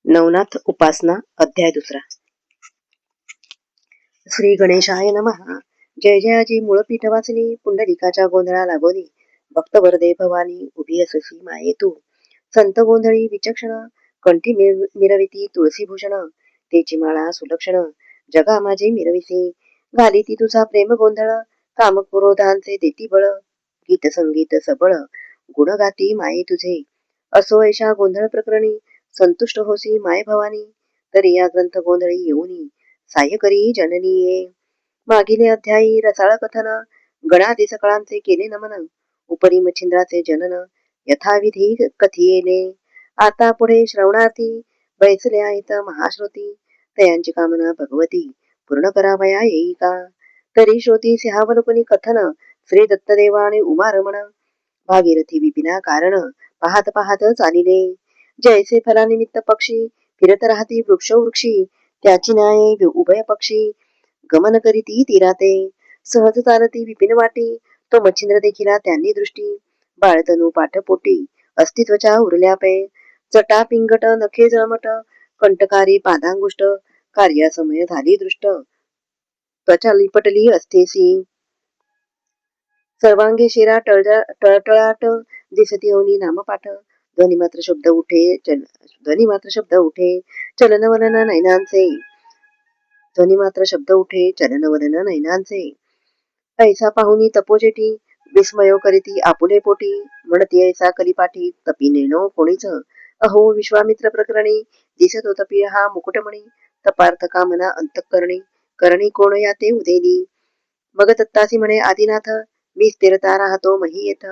नवनाथ उपासना अध्याय 2. श्री गणेशाय नमः. जय जयाची मूळपीठ वाचली, पुंडलिकाच्या गोंधळा लागोनी, भक्त वरदे भवानी उभी अससी माये तू. संत गोंधळी विचक्षण, कंठी मिरविती तुळसी भूषण, तेची माळा सुलक्षण, जगा माझे मिरविसी. घाली ती तुझा प्रेम गोंधळ, कामक्रोधांचे देती बळ. गीत संगीत सबळ, गुण गाती माये तुझे. असो ऐशा गोंधळ प्रकरणी, संतुष्ट होसी माय भवानी. तरी या ग्रंथ गोंधळी येऊनी, साह्य करी जननी ये. मागिले अध्यायी रसाळ कथन, गणादी सकळांचे केले नमन. उपरी मच्छिंद्राचे जनन, यथाविधी कथियेले. आता पुढे श्रवणार्थी, बैसले आहेत महाश्रोती. तयांची कामना भगवती, पूर्ण करावया येई का. तरी श्रोती सिंहावलोकनी कथन, श्री दत्तदेवा आणि उमारमण. भागीरथी विपिना कारण, पाहत पाहत चालिले. जैसे फलानिमित्त पक्षी, फिरत राहती वृक्षी. त्याची न्याये उभय पक्षी, गमन करीती तीराते. सहज चालती विपिन वाटी, तो मच्छिंद्र देखिला त्यांनी दृष्टी. बाळतनु पाठपोटी, अस्तित्वच्या उरल्या पै. जटा पिंगट नखे जळमट, कंटकारी पादांगुष्ट. कार्यासमय झाली दृष्ट, त्वचा लिपटली अस्तेसी. सर्वांगी शिरा टळटळाट, दिसती होनी नामपाठ. ध्वनी मात्र शब्द उठे चलनवलन नयनांचे. ध्वनी मात्र शब्द उठे चलनवलन नयनांचे. ऐसा पाहुनी तपोजेटी, विस्मयो करीती आपुले पोटी. म्हणती ऐसा कलिपाठी, तपी नेणो कोणीच. अहो विश्वामित्र प्रकरणी, दिसतो तपी हा मुकुटमणी. तपार्थ कामना अंतःकरणी, करणी कोण याते उदेली. मग दत्तासी म्हणे आदिनाथ, मी स्थिरता राहतो मही येथ.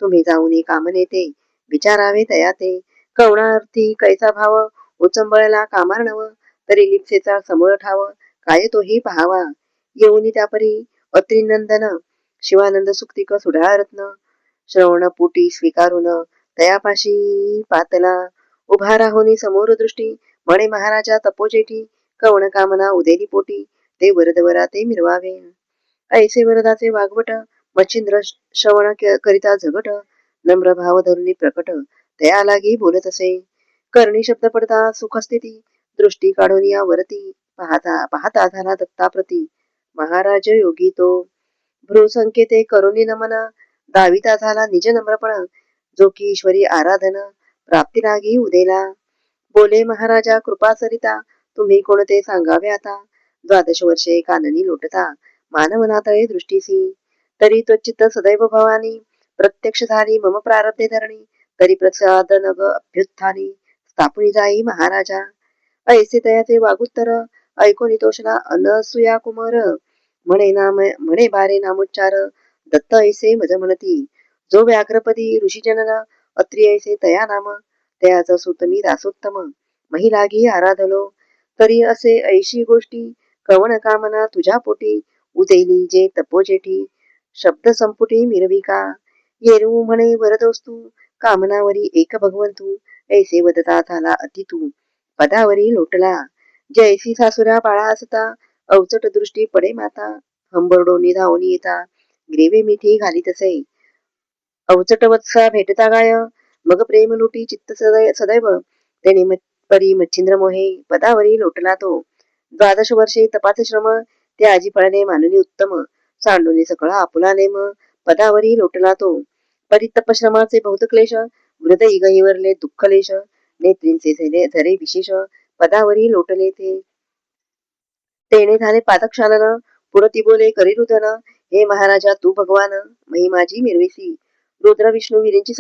तुम्ही जाऊन कामनेते, विचारावे तयाते. कवणार्थी कैसा भाव, उचंबळला कामार्णव. तरी लिप्सेचा समूळ ठाव, काय तोही पहावा. येऊनी त्यापरी अत्रिनंदन, शिवानंद सुक्तिक सुढाळ रत्न. श्रवण पोटी स्वीकारून, तयापाशी पातला. उभा राहुनी समोर दृष्टी, म्हणे महाराजा तपोजेठी. कवण कामना उदेली पोटी, ते वरदवरा ते मिरवावे. ऐसे वरदाचे वागवट, मच्छिंद्र श्रवण करिता झगट. नम्र भाव धरुनी प्रकट, तया लागी बोलत असे. करणी शब्द पडता सुखस्थिती, दृष्टी काढून या वरती. पाहता झाला दत्ताप्रती, महाराज योगी तो. भ्रूसंकेते करुणी नमन, दाविता झाला निज नम्रपण. जो की ईश्वरी आराधन, प्राप्ती लागी उदेला. बोले महाराजा कृपा सरिता, तुम्ही कोणते सांगावे आता. 12 वर्षे काननी लोटता, मानवनातळे दृष्टीसी. तरी त्वचित सदैव भवानी, प्रत्यक्ष झाली मम प्रारब्धे धरणी. तरी प्रसाद नग अभ्युत्थानी, स्थापुनी जाई महाराजा. ऐसे तयाचे वागुत्तर, ऐकोनी तोषला अनसुया कुमार. म्हणे बारे नामोच्चार, दत्त ऐसे मज म्हणती. जो व्याघ्रपदी ऋषी जनन, अत्री ऐसे तया नाम. तयाच सुत मी दासोत्तम, महिलागी आराधलो. तरी असे ऐशी गोष्टी, कवण कामना तुझ्या पोटी. उदेली जे तपोजेठी, शब्द संपुटी मिरविका. येरू म्हणे वरदोस्तू, कामनावरी एक भगवंतू. ऐसे वदता झाला अति तू, पदावरी लोटला. जैसी सासुरा बाळा असता, अवचट दृष्टी पडे माता. हंबरडोनी धावून येता, ग्रेवे मिठी घालीत असे. अवचट वत्सा भेटता गाय, मग प्रेम लुटी चित्त सदैव. त्याने परी मच्छिंद्र मोहे, पदावरी लोटला तो. 12 वर्षे तपाचे श्रम, ते आजी फळणे माननी उत्तम. सांडूने सकळा आपुला नेम, पदावरी लोटला तो. परितपश्रमाचे बहुत क्लेश, हृदयी गहिवरले दुःखलेश. नेत्रींचे झरे विशेष, पदावरी लोटले ते. तेने झाले पादक्षालन, पुढती बोले करी रुदन. हे महाराजा तू भगवान, महिमाजी मिरविसी. रुद्र विष्णू वीरेंची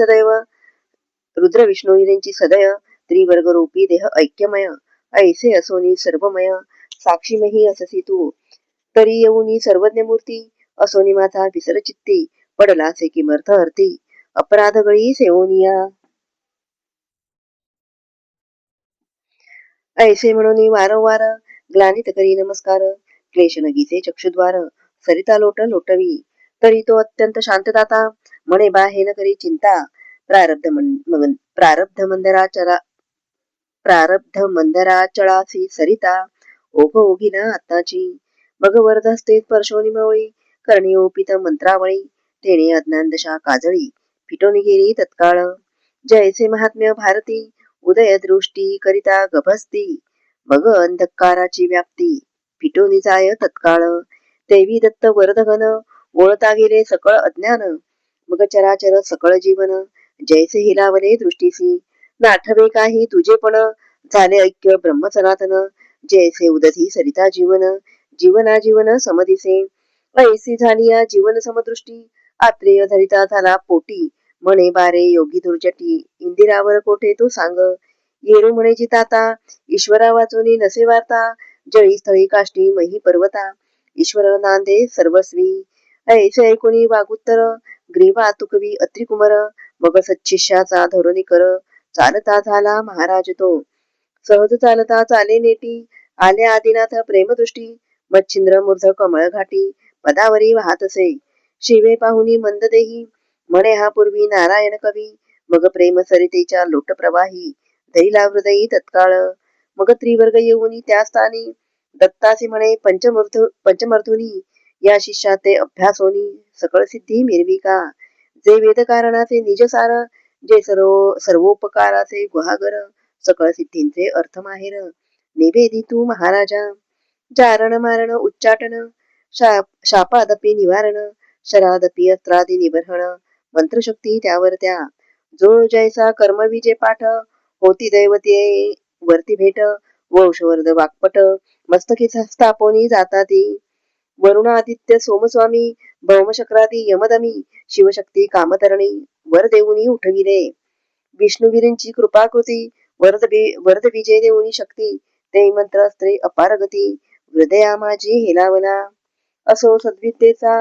सदय, त्रिवर्ग रूपी देह ऐक्यमय. ऐसे असोनी सर्वमय, साक्षीमही अससी तू. तरी येऊनी सर्वज्ञ मूर्ती, असोनी माझा विसर चित्ती. पडलासे किमर्थ हरती, अपराध गळी सेवोनिया. ऐसे म्हणून वारंवार, ग्लानित करी नमस्कार. क्लेश नगीचे चक्षुद्वार, सरिता लोटवी. तरी तो अत्यंत शांतदाता, म्हणे बा हे न करी चिंता. प्रारब्ध मंदराचळासी सरिता. ओघ ओघी न आत्ताची. मग वरदहस्ते स्पर्शोनी मवळी, करणी ओपित मंत्रावळी. तेने अज्ञान दशा काजळी, फिटोनी गेली तत्काळ. जैसे महात्म्य भारती, उदय दृष्टी करिता गभस्ती, मग अंधकाराची व्याप्ती फिटून जाय तत्काळ. देवी दत्त वरदगण, वळता गेले सकळ अज्ञान, मग चराचर सकळ जीवन, जैसे हिलावले दृष्टीसी. नाठवे काही तुझे पण, झाले ऐक्य ब्रह्म सनातन, जैसे उदधी सरिता जीवन, जीवना जीवन समदिसे. ऐसी झाली या जीवन समदृष्टी, आत्रेय धरिता झाला पोटी, म्हणे बारे योगी दुर्जटी, इंदिरावर कोठे तो सांग. येरू म्हणे जिताता, ईश्वरा वाचून नसे वार्ता, जळी स्थळी काष्टी मही पर्वता, ईश्वर नांदे सर्वस्वी. ऐसे ऐकुनी वागुत्तर, ग्रीवा तुकवी अत्रिकुमर, मग सच्शिष्याचा धोरणी कर, चालता झाला महाराज तो. सहज चालता चाले नेटी, आले आदिनाथ प्रेमदृष्टी, मच्छिंद्र मूर्ध कमळ घाटी, पदावरी वाहतसे. शिवे पाहुनी मंद देही, म्हणे हा पूर्वी नारायण कवी, मग प्रेम सरितेच्या लोट प्रवाही, धैला हृदयी तत्काळ. मग त्रिवर्ग येऊनी त्या स्थानी, दत्तासी म्हणे पंचमर्थुनी, या शिष्या ते अभ्यासोनी, सकळ सिद्धी मिरविका. जे वेद कारणाचे निजसार, जे सर्वोपकाराचे गुहागर, सकळ सिद्धींचे अर्थ माहेर, निवेदी तू महाराजा. जारण मारण उच्चाटन, शापादपी निवारण, शरादपी अस्त्रादी निबर्हण, मंत्रशक्ती त्यावर त्या. जो जैसा कर्मविजय पाठ, होती दैवते वरती भेट, वंशवर्ध वाक्पट, मस्तकी स्थापोनी जाता ती. वरुणादित्य सोमस्वामी, भौमशक्रादी यमदमी, शिवशक्ती कामतरणी, वर देऊनी उठविले. विष्णुवीरींची कृपाकृती, वरद विजय देऊनी शक्ती, ते मंत्र अस्त्रे अपारगती, हृदया माझी हेलावला. असो सद्विद्येचा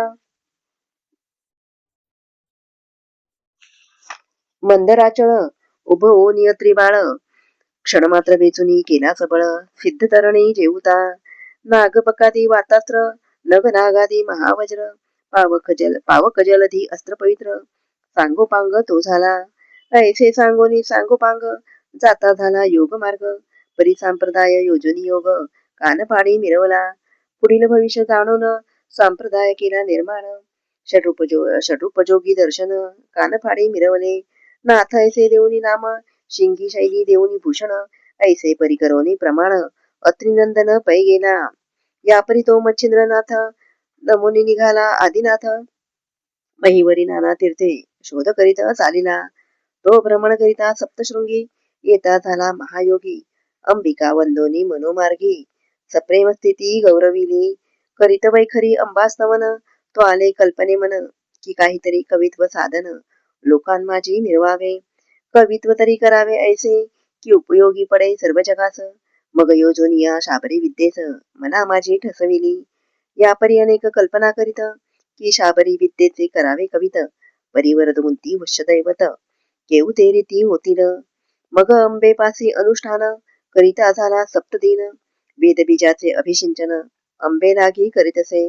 मंदराचळ, उभो नियत्रिबाळ, क्षणमात्र वेचुनी केला सबळ, सिद्ध तरणी जेवता. नागपकादी वातास्त्र, नग नागादी महावज्र, पावक जलधी अस्त्र पवित्र, सांगोपांग तो झाला. ऐसे सांगोनी सांगोपांग, जाता झाला योग मार्ग, परिसंप्रदाय योजनी योग, कानपाडी मिरवला. पुढील भविष्य जाणून, संप्रदाय केला निर्माण, षटरूपजोगी दर्शन, कानफाडी मिरवले. नाथ ऐसे देऊनी नाम, शिंगी शैली देऊनी भूषण, ऐसे परिकरोनी प्रमाण, अत्रिनंदन पै गेला. या परी तो मच्छिंद्रनाथ, नमुनी निघाला आदिनाथ, महिवरी नाना तीर्थे शोध करीत चालिला. तो भ्रमण करिता सप्तशृंगी, येता झाला महायोगी, अंबिका वंदोनी मनोमार्गी, सप्रेम स्थिती गौरविली. करीत वैखरी अंबास्तवन, तो आले कल्पने मन, की काहीतरी कवित्व साधन, लोकांमाजी मिरवावे. कवित्व तरी करावे ऐसे, की उपयोगी पडे सर्व जगास. मग योजोनिया शाबरी विद्येस, मना माझी ठसविली. या परी अनेक कल्पना करीत, की शाबरी विद्येचे करावे कवित, परिवरद गुंती वश्य दैवत, केऊ ते रीती होतील. मग अंबेपासी अनुष्ठान, करिता झाला सप्तदिन, वेदबीजाचे अभिषिंचन, अंबे लागी करीतसे.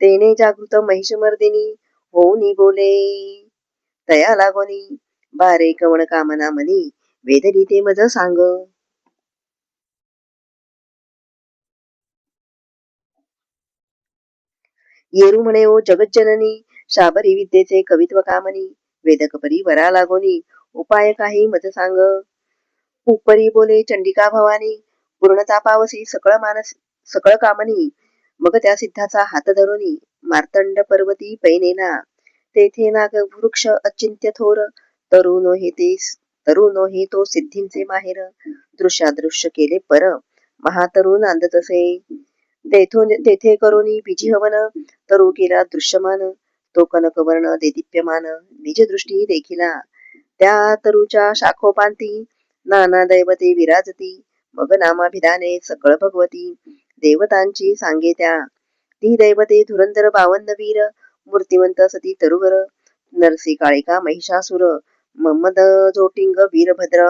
तेने जागृत महिषमर्दिनी, होऊनी बोले तया लागोनी, बारे कवण कामना मनी, वेदली ते मज सांग. येरू म्हणे ओ जगज्जननी, शाबरी विद्येचे कवित्व कामनी, वेदक परी वरा लागोनी, उपाय काही मज सांग. उपरी बोले चंडिका भवानी, पूर्णता पावसी सकळ कामनी, मग त्या सिद्धाचा हात धरुनी, मार्तंड पर्वती पैनेला. तेथे नाग वृक्ष अचिंत्य थोर, तरुण हे तो सिद्धींचे माहेर, दृश्यादृश्य केले पर, महातरुण नांदतसे. तेथे करोनी बीजी हवन, तरु केला दृश्यमान, तो कनकवर्ण देदीप्यमान, निज दृष्टी देखिला. त्या तरुच्या शाखोपांती, नाना दैवते विराजती, मग नामाभिधाने सकळ भगवती, देवतांची सांगे त्या. ती दैवते धुरंधर 52 वीर, मूर्तिवंत सती तरुवर, नरसी काळिका महिषासुर, मम्मद जोटिंग वीरभद्र,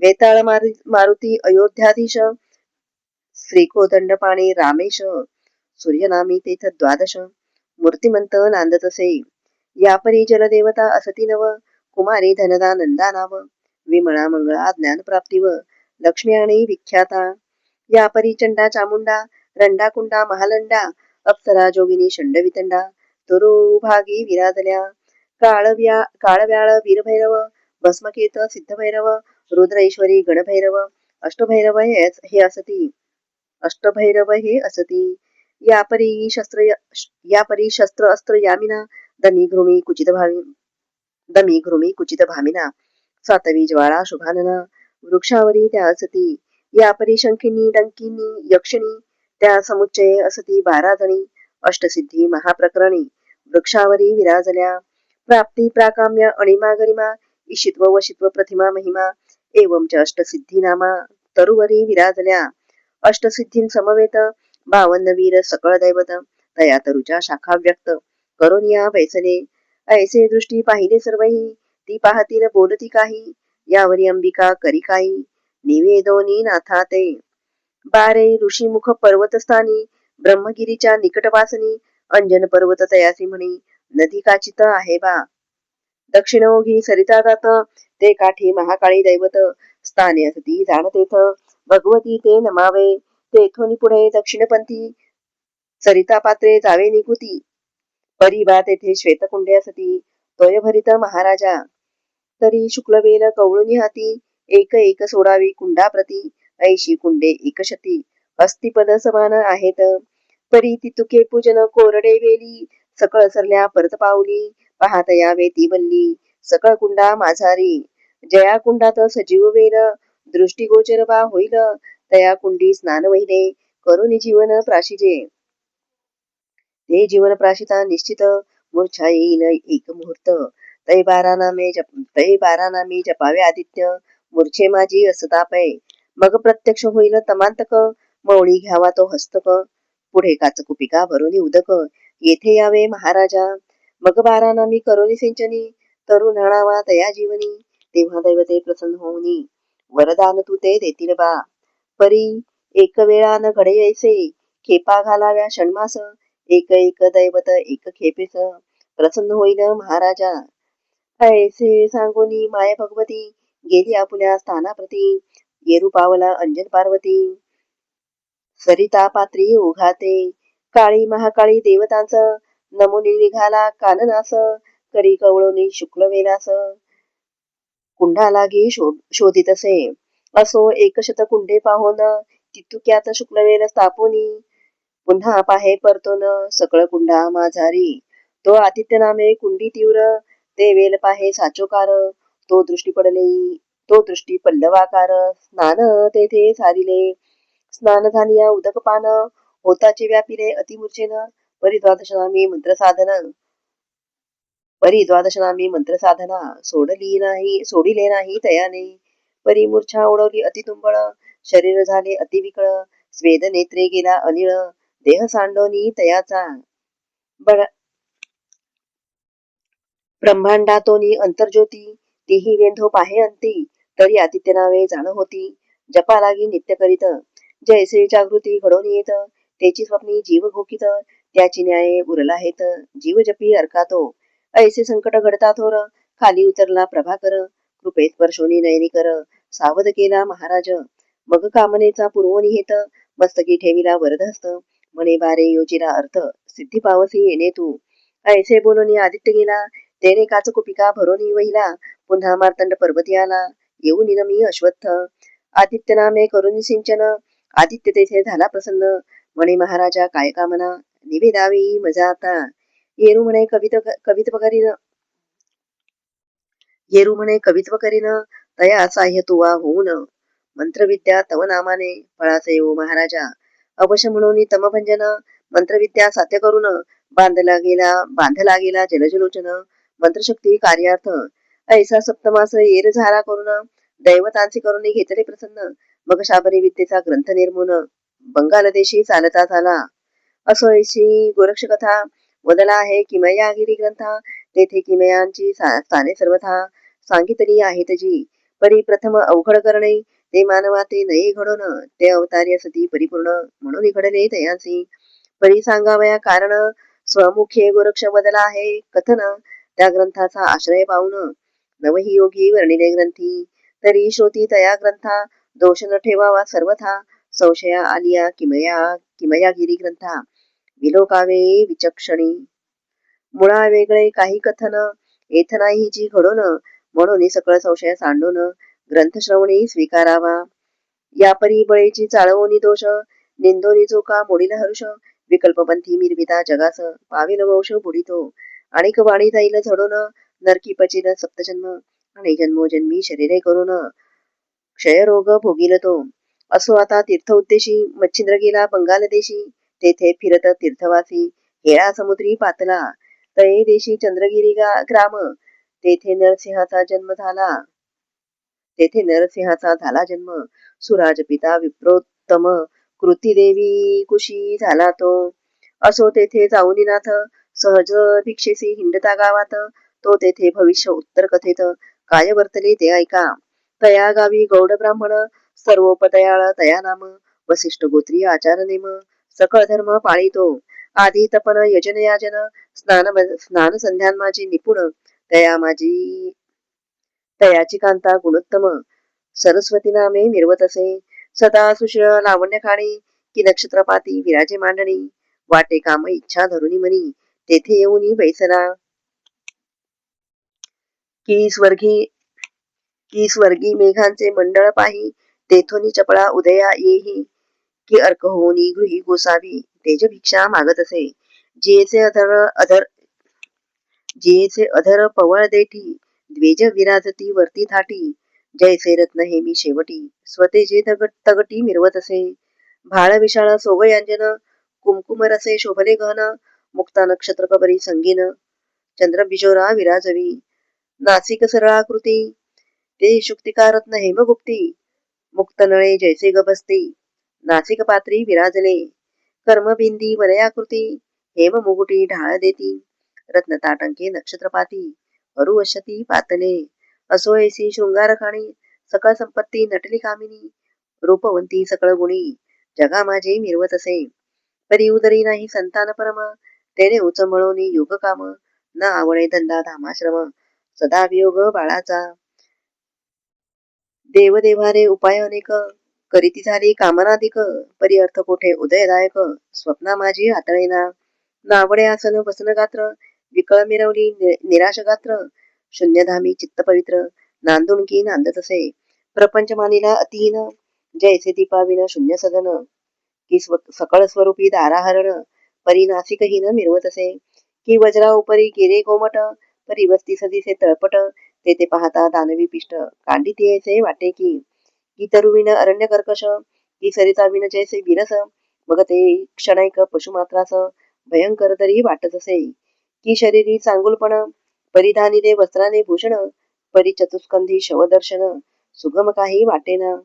वेताळ मारुती अयोध्याधीश, श्रीकोदंडपाणी रामेश, सूर्यनामी तेथ द्वादश, मूर्तिमंत नांदतसे. यापरी जलदेवता असती नव, कुमारी धनदा नंदा नाव, विमळा मंगळा ज्ञानप्राप्तीव, लक्ष्मी आणि विख्याता. यापरी चंडा चामुंडा, रंडाकुंडा महालंडा, अप्सरा जोगिनी षंडवितंडा, तुरुभागी विराजल्या. काळव्याळ वीरभैरव, भस्मकेत सिद्धभैरव, रुद्र ईश्वरी गणभैरव अष्टभैरव हे असती या परी शस्त्र अस्त्र यामिना दमी घृमी कुचित भामिना सातवी ज्वाळा शुभानना वृक्षावरी त्या असती या परी शंखिनी डंकिनी यक्षिणी त्या समुच्चये असती 12 जणी अष्टसिद्धी महाप्रकरणी वृक्षावरी विराजल्या प्राप्ती प्राकाम्य अणिमा गरिमा ईशित्व वशित्व प्रतिमा महिमा एवंच अष्टसिद्धी नामा तरुवरी विराजल्या अष्टसिद्धीं समवेत 52 वीर सकळ दैवत तया तरुच्या शाखा व्यक्त करोनिया बैसले ऐसे दृष्टी पाहिले सर्वही ती पाहतील बोलती काही यावरी अंबिका करी काही निवेदोनी नाथा ते 12 ऋषीमुख पर्वतस्थानी ब्रह्मगिरीच्या निकटवासनी अंजन पर्वत तयासी म्हणी नदी काचित आहे बा दक्षिणोघी सरिता जात ते काठी महाकाळी दैवत स्थाने असती जाणतेथ भगवती ते नमावे तेथोनी पुढे दक्षिणपंथी सरिता पात्रे जावे निकुती परिबा तेथे श्वेतकुंडे असती तोय भरित महाराजा तरी शुक्लवेल कवळुनी हाती एक एक सोडावी कुंडाप्रती ऐशी कुंडे एकशती अस्थिपद समान आहेत परी तितुके पूजन कोरडे वेली सकळ सरल्या परत पावली पाहत यावे ती बल्ली सकळ कुंडा माझारी जया कुंडात सजीव वेल दृष्टीगोचर बा होईल तया कुंडी स्नान वहिले करुणी जीवन प्राशिजे ते जीवन प्राशिता निश्चित मूर्छा येईल एक मुहूर्त तै 12 नामे जपावे आदित्य मूर्छे माझी असतापय मग प्रत्यक्ष होईल तमांतक मौळी घ्यावा तो हस्तक पुढे काचकुपिका भरोनी उदक येथे यावे महाराजा मग 12 नामी करोनी सिंचनी तरुण आणावा तया जीवनी तेव्हा दैवते प्रसन्न होऊनी वरदान तू ते देतील बा परी एक वेळा न घडे ऐसे खेपा घालाव्या षण्मास एक एक दैवत एक खेपेस प्रसन्न होईल महाराजा ऐसे सांगोनी माय भगवती गेली आपुल्या स्थानाप्रती येरू पावला अंजन पार्वती सरिता पात्री ओघाते काळी महाकाळी देवतांच नमुनी निघाला काननास करी कवळोनी शुक्ल वेलास कुंडा लागी शोधित असे असो एकशत कुंडे पाहोन तितुक्यात शुक्लवेल स्थापोनी पुन्हा पाहे परतोन सकळ कुंडा माझारी तो आदित्य नामे कुंडी तीव्र ते वेल पाहे साचोकार तो दृष्टी पल्लवाकार स्नान तेथे सारिले स्नान झालिया उदक पान होताचे व्यापिले अतिमूर्छेन परिद्वादश नामी मंत्र साधना सोडिले नाही तयाने परिमूर्छा ओढवली अतितुंबळ शरीर झाले अतिविकळ स्वेद नेत्रे गेला अनिळ देह सांडोनी तयाचा ब्रह्मांडातोनी अंतर्ज्योती तीही वेंधो पाहे अंती तरी आदित्य नावे जाण होती जपा लागी नित्य करीत जैसे जागृती घडून येत त्याची स्वप्नी जीव घोकित त्याची न्याय उरला हेत जीव जपी अर्कातो ऐसे संकट घडता थोर खाली उतरला प्रभाकर कृपे स्पर्शोनी नयनी कर सावध केला महाराज मग कामनेचा पूर्वनिहित मस्तकी ठेविला वरदहस्त म्हणे 12 योजिला अर्थ सिद्धी पावसी येणे तू ऐसे बोलून आदित्य गेला तेने काचकुपिका भरोनी वहिला पुन्हा मार्तंड पर्वती आला येऊन मी अश्वत्थ आदित्य नामे करुणी सिंचन आदित्य तेथे झाला प्रसन्न म्हणे महाराजा काय कामना निवेदावी मजा आता येरू म्हणे कवित्व करीन तया साह्य तुवा होऊन मंत्रविद्या तव नामाने फळासे ओ महाराजा अवश्य म्हणून तमभंजन मंत्रविद्या साध्य करून बांधला गेला जलजलोचन मंत्रशक्ती कार्यार्थ ऐसा सप्तमास येर झाला करून दैवतांचे करून घेतले प्रसन्न मग शाबरी विद्येचा ग्रंथ निर्मून बंगाल देशी चालता झाला असो ऐशी गोरक्ष कथा वदला आहे किमयागिरी ग्रंथा तेथे किमयांची स्थाने सर्वथा सांगितली आहेत जी परी प्रथम अवघड करणे ते मानवा ते नये घडून ते अवतारी असती परिपूर्ण म्हणून घडले तयांसी परी सांगावया कारण स्वमुखे गोरक्ष वदला आहे कथन त्या ग्रंथाचा आश्रय पाहून नवही योगी वर्णिले ग्रंथी तरी श्रोती तया ग्रंथा दोष न ठेवावा सर्वथा संशया आलिया किमयागिरी ग्रंथा विलोकावे विचक्षणी मुळा वेगळे काही कथन येथ नाही जी घडून म्हणून सकळ संशय सांडून ग्रंथश्रवणी स्वीकारावा. या परी बळेची चाळवणी दोष, निंदोनी चोका मोडील हरुष, विकल्पपंथी मिरविता जगास, पावेल वंश बुडितो, आणिक वाणी जाईल झडून, नरकी पचिल सप्तजन्म, आणि जन्मोजन्मी शरीरे करून क्षयरोग भोगील तो. असो आता तीर्थ उद्देशी, मच्छिंद्र गेला बंगाल देशी, तेथे फिरत तीर्थवासी, हेळा समुद्री पातला, तये देशी चंद्रगिरी ग्राम, तेथे नरसिंहाचा जन्म झाला. तेथे नरसिंहाचा झाला जन्म, सुराज पिता विप्रोत्तम, कृती देवी कुशी झाला तो. असो तेथे जाऊनी नाथ, सहज भिक्षेसी हिंडता गावात, तो तेथे भविष्य उत्तर कथेत, काय वर्तले ते ऐका. तया गावी गौड ब्राह्मण, सर्वोपदयाळ तया नाम, वसिष्ठ गोत्री आचार नेम, सकळ धर्म पाळितो. आधी तपन यजन याजन, स्नान संध्यान माझी निपुण, तयाची कांता गुणोत्तम, सरस्वती नामे मिरवत असे. सदा सुशील लावण्य खाणी, की नक्षत्रपाती विराजे मांडणी, वाटे काम इच्छा धरुनी मनी, तेथे येऊनी बैसला. की स्वर्गी मेघांचे मंडळ पाही, तेथोनी चपळा उदया येही, की अर्क होऊनी गृही गोसावी, तेज भिक्षा मागत असे. जियेचे अधर पवळ देठी, द्वेज विराजती वरती थाटी, जैसे रत्न हेमी शेवटी, स्वतेजे तगटी मिरवत असे. भाळ विशाळ सोगयांजन, कुमकुम रसे शोभले गहन, मुक्ता नक्षत्र कबरी संगीन, चंद्र बिजोरा विराजवी, नासिक सरळाकृती, ते शुक्तिका रत्न हेमगुप्ती, मुक्त नळे जैसे गबसती, नासिक पात्री विराजले, कर्मबिंदी वलयाकृती, हेम मुगुटी ढाळ देती, रत्न ताटंके नक्षत्रपाती, अरुवशती पातले. असो ऐसी शृंगार खाणी, सकळ संपत्ती नटली कामिनी, रूपवंती सकळ गुणी, जगा माझे मिरवत असे. परी उदरी नाही संतान परम, तेने उचंबळोनी योग काम, न आवळे धंदा धामाश्रम, सदा वियोग बाळाचा. देवदेवारे उपाय अनेक, करीती झाली कामनाधिक, परी अर्थ कोठे उदयदायक, स्वप्ना माझी हातळेना. नावडे आसन वसन गात्र, विकळ मिरवली निराश गात्र, शून्यधामी चित्त पवित्र, नांदुणकी नांदत असे. प्रपंच मानिला अतिहीन, जैसे दीपाविन शून्य सदन, की सकळ स्वरूपी दाराहरण, परी नासिकहीन मिरवत असे. की वज्रा उपरी गेले गोमट, परी वस्ती सदिसे तळपट, तेथे पाहता दानवी पिष्ट, कांडिती ऐसे वाटे की तरुविन अरण्य कर्कश, की सरिताविन जैसे विरस, मग ते क्षणैक पशुमात्रास, भयंकर तरी वाटत असे. की शरीरी चांगुलपण, परिधानिले वस्त्राने भूषण, परी चतुस्कंधी शवदर्शन, सुगम काही वाटेना.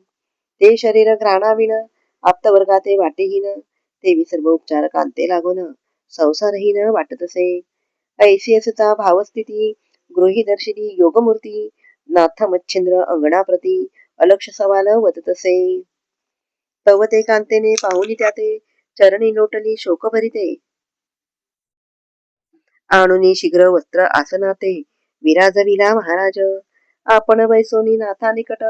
ते शरीर घ्राणाविन, आप्तवर्गाते वाटेहीन, ते विसर्व उपचार कांते लागून, संसारहीन वाटत असे. ऐसी असता भावस्थिती, गृही दर्शिनी योगमूर्ती, नाथ मच्छिंद्र अंगणाप्रती, अलक्ष सवाल वदत असे. तव ते कांतेने पाहुनी त्याते, चरणी लोटली शोक भरिते, आणुनी शीघ्र वस्त्र आसनाते, विराजविला महाराज. आपण वैसोनी नाथा निकट,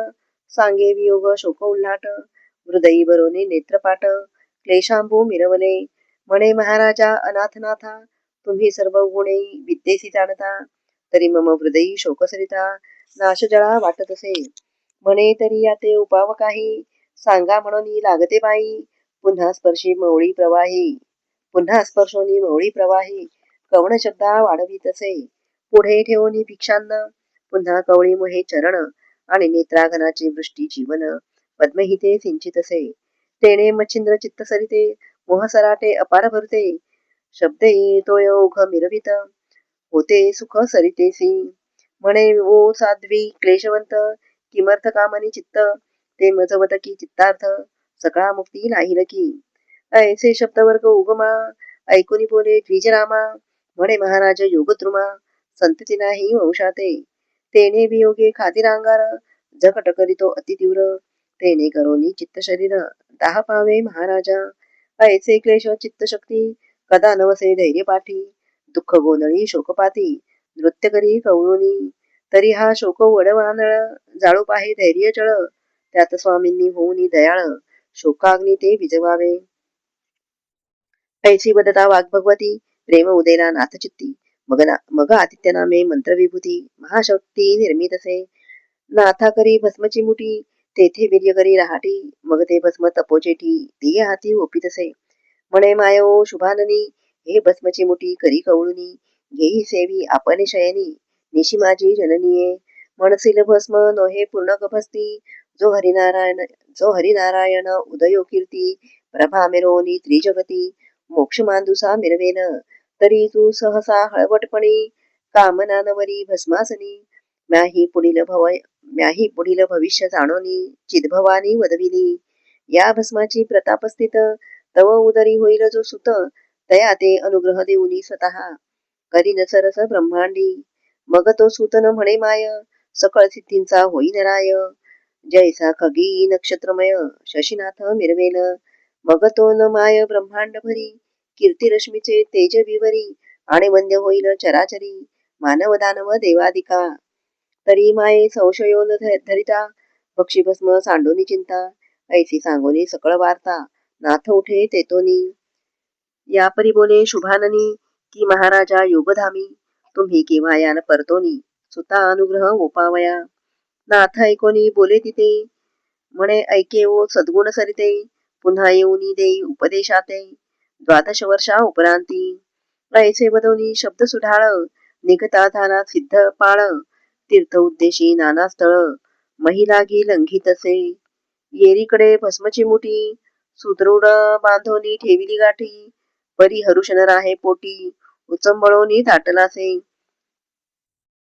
सांगे वियोग शोक उल्हाट, हृदयी बरोने नेत्रपाट, क्लेशांबू मिरवले, म्हणे महाराजा अनाथनाथा, तुम्ही सर्व गुणे विद्येसी जाणता, तरी मम हृदयी शोकसरिता, नाशजळा वाटत असे. म्हणे तरी याते उपाव काही, सांगा म्हणून लागते बाई, पुन्हा स्पर्शोनी मवळी प्रवाही, कवण शब्दा वाढवीत असे. पुढे ठेवून भिक्षांना, पुन्हा कवळी मोहे चरण, आणि नेत्रागनाची वृष्टी जीवन, पद्महिते सिंचित असे. तेने मच्छिंद्र चित्त सरिते, मोह सराटे अपार भरते, शब्द येतोय ओघ मिरवित, होते सुख सरितेसी. म्हणे ओ साध्वी क्लेशवंत, किमर्थ कामनी चित्त, ते मजवत की चित्तार्थ, सकाळ मुक्ती राहील की. ऐसे शब्दवर्ग उगमा, ऐकुनी बोले द्विजरामा, म्हणे महाराज योगद्रुमा, संतती नाही वंशाते. तेने वियोगे खादिरांगार, जकट करीतो अतितीव्र, तेने करोनी चित्त शरीर, दाह पावे महाराजा. ऐसे क्लेश चित्तशक्ती, कदा नवसे धैर्य पाठी, दुःख गोंधळी शोकपाती, नृत्य करी कवळुनी, तरी हा शोक वडवानळ, जाळू पाहे धैर्य जळ, त्यात स्वामींनी होऊनी दयाळ, शोकाग्नी ते विजवावे. ऐसी वदता वाग भगवती, प्रेम उदेला नाथ चित्ती, मग आदित्य नामे मंत्र विभूती, महाशक्ती निर्मितसे. नाथा करी भस्मची मुठी, तेथे वीर्य करी रहाटी, मग ते भस्म तपोचेठी, ती हाती ओपितसे. म्हणे मायो शुभाननी, हे भस्मची मुठी करी कवळुनी, घेई सेवी आपण शयनी, निशी माझी जननीये. म्हणसील भस्म नोहे पूर्ण गभस्ती, जो हरिनारायण उदयो कीर्ती, प्रभा मिरोनी त्रिजगती, मोक्ष मांदुसा मिरवेन, तरी तू सहसा हळवटपणी, कामनानवरी भस्मासनी. म्याही पुढील भविष्य जाणोनी, चिदभवानी वदविली, या भस्माची प्रतापस्थित, तव उदरी होईल जो सुत, तया ते अनुग्रह देऊनी स्वतः, करीन सरस ब्रह्मांडी. मग तो सूतन म्हणे माय, सकळ सिद्धींचा होईन राय, जैसा खगी नक्षत्रमय, शशीनाथ मिरवेन. मग तो न माय ब्रह्मांड भरी, कीर्तिरश्मीचे तेज विवरी, आणि वंद्य होईल चराचरी, मानव दानव देवादिका. तरी माये संशयो न धरिता, भक्षीभस्म सांडोनी चिंता, ऐसी सांगोनी सकळ वार्ता, नाथ उठे तेतोनी. या परी बोले शुभाननी, की महाराजा योगधामी, तुम्ही केव्हा यान परतोनी, सुता अनुग्रह ओपावया. नाथ ऐकोनी बोले तिथे, म्हणे ऐके ओ सद्गुण सरिते, पुन्हा येऊनी देई उपदेशाते, 12 वर्षा उपरांती. ऐसे वदोनी शब्द सुढाळ, निघता झाला सिद्ध पाळ, तीर्थ उद्देशी नाना स्थळ, महिलागी लंघितसे. येरीकडे भस्मची मुठी, सुदृढ बांधोनी ठेविली गाठी, परी हरुषण राहे पोटी, उचंबळोनी दाटलासे.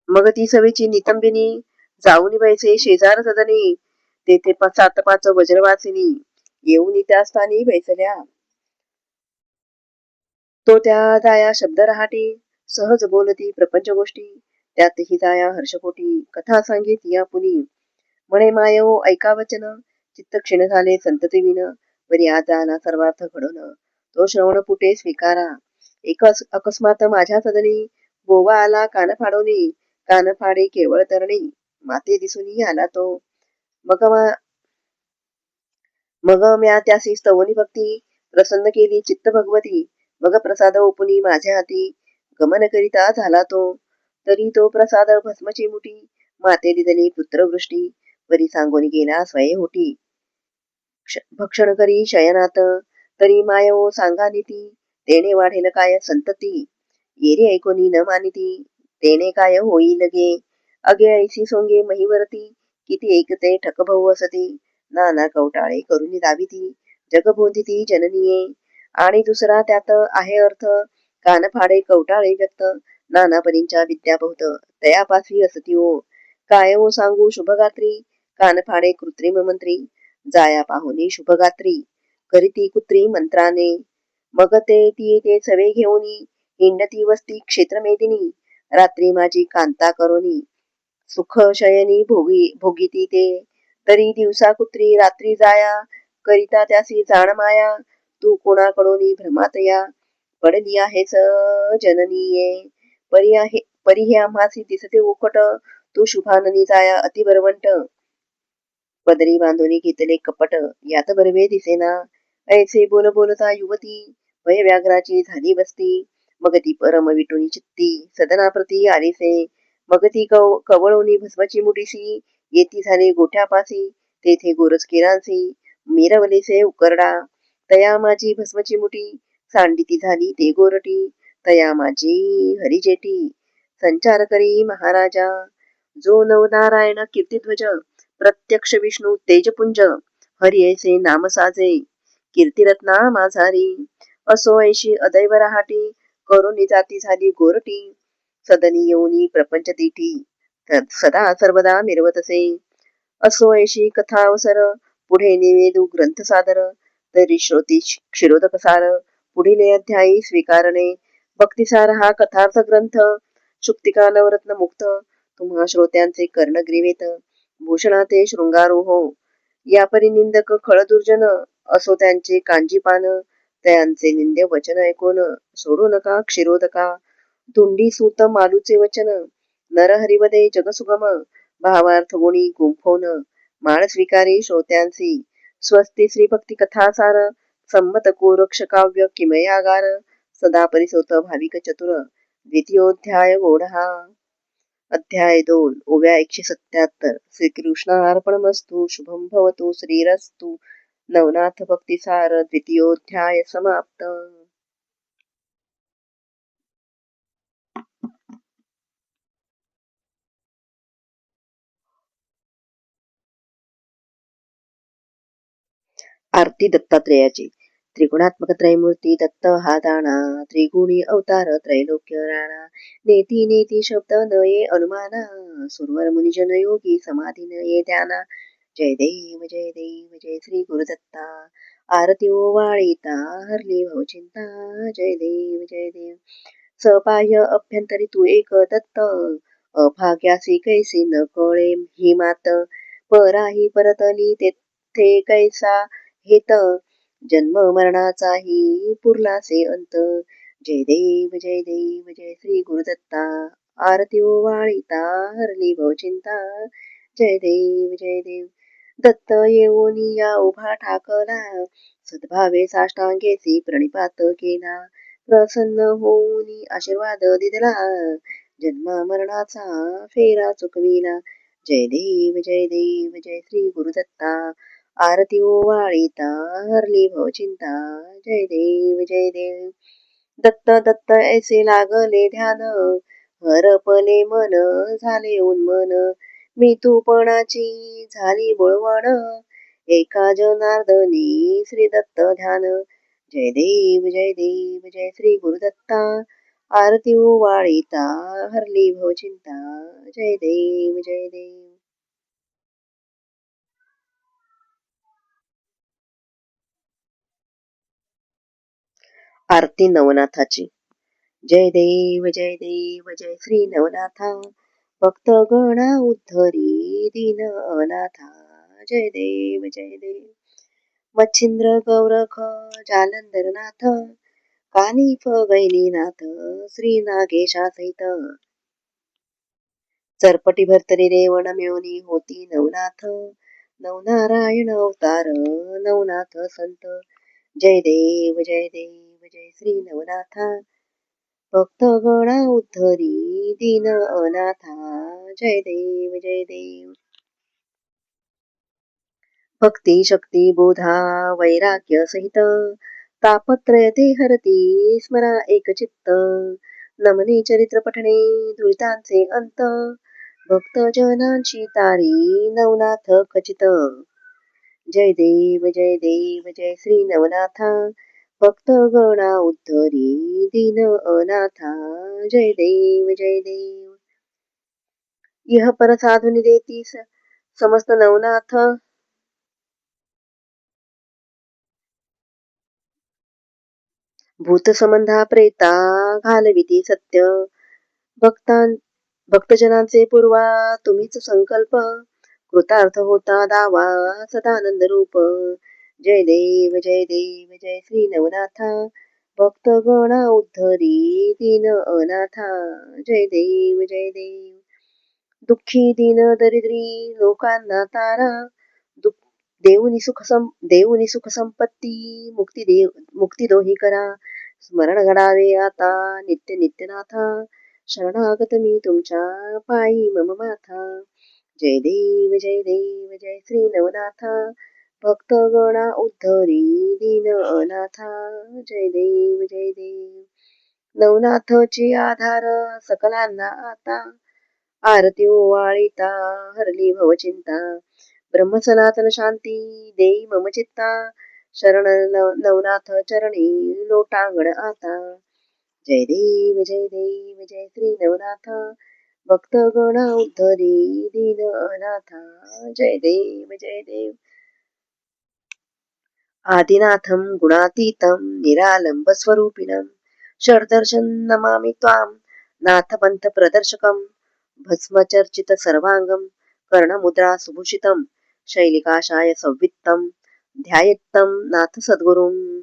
मग ती सवेची नितंबिनी, जाऊनी बैसे शेजार सदनी, तेथे 7-5 वज्रवासिनी, येऊन त्या स्थानी बैसल्या. तो त्या जाया शब्द रहाटी, सहज बोलती प्रपंच गोष्टी, त्यातही जाया हर्षकोटी, कथा सांगित या पुनी. म्हणे मायो ऐका वचन, चित्त क्षीण झाले संतती विन, वरी आज आला सर्वार्थ घडून, तो श्रवण पुटे स्वीकारा. एकच अकस्मात माझ्या सदनी, गोवा आला कान फाडोनी, कान फाडे केवळ तरणी, माते दिसूनी आला तो. मग म्या त्यासी स्तवनी भक्ती, प्रसन्न केली चित्त भगवती, मग प्रसाद ओपुनी माझ्या हाती, गमन करिता झाला तो. तरी तो प्रसाद भस्मची मुठी, माते दिदली पुत्रवृष्टी, वरी सांगोनी गेला स्वये होटी. भक्षण करी शयनात, तरी मायो सांगा नीती, तेने वाढेल काय संतती, येरी ऐकोनी न मानिती, तेने काय होईल गे. अगे ऐसी सोंगे महिवरती, किती ऐकते ठकभव असती, नाना कवटाळे करून दाविती, जगबोंदिती जननीये. आणि दुसरा त्यात आहे अर्थ, कान फाडे कवटाळे व्यक्त, नाना परींच्या विद्या बहुत, तयापासी असती ओ. काय ओ सांगू शुभगात्री, कान फाडे कृत्रिम मंत्री, जाया पाहुनी शुभगात्री, करीती कुत्री मंत्राने. मग ते सवे घेऊनी, हिंडती वस्ती क्षेत्रमेदिनी, रात्री माझी कांता करोनी, सुख शयनी भोगीती ते. तरी दिवसा कुत्री रात्री जाया, करिता त्यासी जाण माया, तू कोणाकडून भ्रमात या, पडली आहेस जननीये. परी हे आम्हासी दिसते उकट, तू शुभाननी जाया अति बरवंट, पदरी बांधोनी घेतले कपट, यात बरवे दिसेना. ऐसे बोलता युवती, भय व्याघ्राची झाली बसती, मग ती परम विटुनी चित्ती, सदनाप्रती आलीसे. मग ती कवळोनी भस्मची मुठीसी, येती झाली गोठ्यापासी, तेथे गोरज किरांसी, मिरवलेसे उकरडा, तया माझी भस्मची मुठी, सांडिती झाली ते गोरटी, तया माझी हरिजेटी. संचार करी महाराजा, जो नवनारायण कीर्तिध्वज, प्रत्यक्ष विष्णू तेजपुंज, हरी ऐसे नाम साजे, कीर्तिरत्ना माझारी. असो ऐशी अदैव रहाटी, करुणी जाती झाली गोरटी, सदनी येऊनी प्रपंच तीठी, सदा सर्वदा मिरवतसे. असो ऐशी कथा अवसर, पुढे निवेदू ग्रंथ सादर, तरी श्रोती क्षीरोदक सार, पुढील अध्यायी स्वीकारणे. भक्तिसार हा कथार्थ ग्रंथ, शुक्तिका नवरत्न मुक्त, तुम्हा श्रोत्यांचे कर्ण ग्रीवेत, भूषणाते शृंगारो हो. या परी निंदक खळ दुर्जन, असो त्यांचे कांजीपान, त्यांचे निंद्य वचन ऐकून सोडू नका क्षीरोदका. धुंडी सूत मालूचे वचन, नरहरिवदे जगसुगम, भावार्थ गुणी गुंफोन, माळ स्वीकारी श्रोत्यांसी. स्वस्ती श्री भक्ती कथासार, संमत कोरक्ष काव्य किमयागार, सदा परिसोत भाविक चतुर, द्वितीयोध्याय गोढा. अध्याय 2 ओव्या 177 श्रीकृष्णार्पणमस्तु शुभं भवतु श्रीरस्तु नवनाथ भक्तिसार द्वितीयोध्याय समाप्त. आरती दत्तात्रेयाची. त्रिगुणात्मक त्रैमूर्ती दत्त हा दाणा, त्रिगुणी अवतार त्रैलोक्य राणा, नेती नेती शब्द न ये अनुमाना, सुरवर मुनिजन योगी समाधी न ये ध्याना. जय देव जय देव जय श्री गुरुदत्ता, आरती ओवाळीता हरली भवचिंता. जय देव जय देव. सबाह्य अभ्यंतरी तू एक दत्त, अभाग्यासी कैसी न कळे ही मात, पराही परतली तेथे कैसा हेत, जन्म मरणाचाही पुरलासे अंत. जय देव जय देव जय श्री गुरुदत्ता, आरती ओवाळीता हरली भवचिंता. जय देव जय देव. दत्त येऊनी या उभा ठाकला, सद्भावे साष्टांगेसी प्रणिपात केला, प्रसन्न होऊन आशीर्वाद दिला, जन्मा मरणाचा फेरा चुकविला. जय देव जय देव जय श्री गुरुदत्ता, आरती ओवाळीता हरली भवचिंता. जय देव जय देव. दत्त दत्त ऐसे लागले ध्यान, हरपले मन झाले उन्मन, मी तूपणाची झाली बोळवण, एका जनार्दनी श्री दत्त ध्यान. जय देव जय देव जय श्री गुरुदत्ता, आरती ओवाळीता हरली भवचिंता. जय देव जय देव. आरती नवनाथाची. जय देव जय देव जय श्री नवनाथा, भक्त गणा उद्धरी दीन अनाथा. जय देव जय देव. मच्छिंद्र गौरख जालंधरनाथ, कानिफ गैनीनाथ श्री नागेशा सहित, चरपटी भरतरी रेवण मिळवणी होती नवनाथ, नवनारायण अवतार नवनाथ संत. जय देव जय देव जय श्री नवनाथा, भक्त गणा उद्धरी दीन अनाथा. जय देव जय देव. भक्ती शक्ती बोधा वैराग्य सहित, तापत्रय ते हरती स्मरा एकचित्त, नमने चरित्र पठणे दुरितांचे अंत, भक्त जनांची तारी नवनाथ खचित. जय देव जय देव जय श्री नवनाथा, भक्त गणा उद्धरी दीन अनाथा. जय देव जय देव. इह पर साधुनी देती समस्त नवनाथ, भूत संबंधा प्रेता घालविती सत्य, भक्तां भक्तजनांचे पूर्वा तुम्हीच संकल्प, कृतार्थ होता दावा सदानंद रूप. जय देव जय देव जय श्री नवनाथा, भक्त गणा उद्धरी दीन अनाथा. जय देव जय देव. दुःखी दीन दरिद्री लोकांना तारा, देऊनी सुख संपत्ती, मुक्ती दोही करा, स्मरण घडावे आता नित्य नित्यनाथा, शरणागत मी तुमच्या पायी मम माथा. जय देव जय देव जय श्री नवनाथा, भक्त गणा उद्धरी दीन अनाथा. जय देव जय देव. नवनाथची आधार सकलांना आता, आरती ओवाळीता हरली भवचिंता. ब्रह्म सनातन शांती देई मम चित्ता, शरण नवनाथ चरणी लोटांगण आता. जय देव जय देव जय श्री नवनाथा, भक्त गणा उद्धरी दीन अनाथा. जय देव जय देव. आदिनाथं गुणातीतं निरालंब स्वरूपिणं, षड्दर्शन नमामि त्वां नाथ प्रदर्शकं, भस्मचर्चित सर्वांगं कर्णमुद्रा सुभूषितं, शैलिकाशाय संवित्तं ध्यायेत्तं नाथ सद्गुरुं